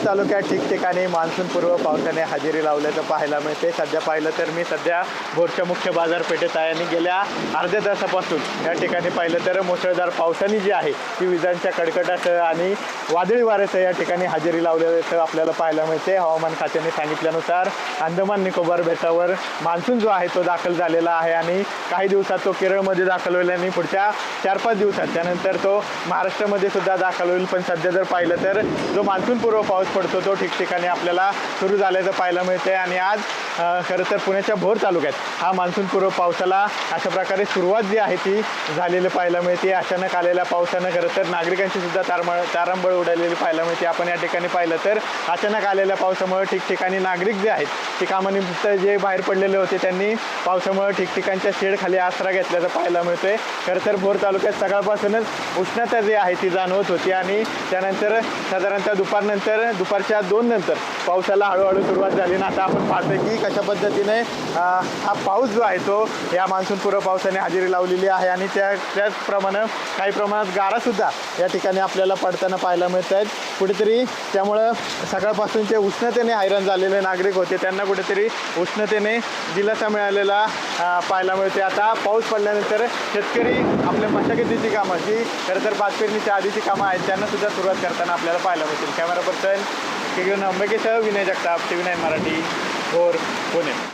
तालुक्यात ठिकठिकाणी मान्सूनपूर्व पावसाने हजेरी लावल्याचं पाहायला मिळते। सध्या पाहिलं तर मी सध्या भोरच्या मुख्य बाजारपेठेत आहे आणि गेल्या अर्ध्या तासापासून या ठिकाणी पाहिलं तर मुसळधार पावसाने जी आहे ती विजांच्या कडकडासह आणि वादळी वाऱ्यासह या ठिकाणी हजेरी लावल्याचं आपल्याला पाहायला मिळते। हवामान खात्याने सांगितल्यानुसार अंदमान निकोबार बेटावर मान्सून जो आहे तो दाखल झालेला आहे आणि काही दिवसात तो केरळमध्ये दाखल होईल आणि पुढच्या 4-5 दिवसात त्यानंतर तो महाराष्ट्रामध्ये सुद्धा दाखल होईल। पण सध्या जर पाहिलं तर जो मान्सूनपूर्व पाऊस पडतो तो ठिकठिकाणी आपल्याला सुरू झाल्याचं पाहायला मिळते आणि आज खरं तर पुण्याच्या भोर तालुक्यात हा मान्सूनपूर्व पावसाला अशा प्रकारे सुरुवात जी आहे ती झालेली पाहायला मिळते। अचानक आलेल्या पावसानं खरं तर नागरिकांची सुद्धा तारंबळ उडालेली पाहायला मिळते। आपण या ठिकाणी पाहिलं तर अचानक आलेल्या पावसामुळे ठिकठिकाणी नागरिक जे आहेत ते कामानिमित्त जे बाहेर पडलेले होते त्यांनी पावसामुळे ठिकठिकाणच्या शेडखाली आसरा घेतल्याचं पाहायला मिळतोय। खरं तर भोर तालुक्यात सकाळपासूनच उष्णता जी आहे ती जाणवत होती आणि त्यानंतर साधारणतः दुपारच्या 2 नंतर पावसाला हळूहळू सुरुवात झाली ना आता आपण पाहतोय की कशा पद्धतीने हा पाऊस जो आहे तो या मान्सूनपूर्व पावसाने हजेरी लावलेली आहे आणि त्याचप्रमाणे काही प्रमाणात गारासुद्धा या ठिकाणी आपल्याला पडताना पाहायला मिळत आहेत। कुठेतरी त्यामुळं सकाळपासूनचे उष्णतेने हैराण झालेले नागरिक होते त्यांना कुठेतरी उष्णतेने दिलासा मिळालेला पाहायला मिळते। आता पाऊस पडल्यानंतर शेतकरी आपल्या मशागतीची कामं जी खरं तर भात पेरणीच्या आधीची कामं आहेत त्यांना सुद्धा सुरुवात करताना आपल्याला पाहायला मिळतील। कॅमेरा पर्सन अंबेकेसह विनय जगताप, TV9 मराठी, भोर, पुणे।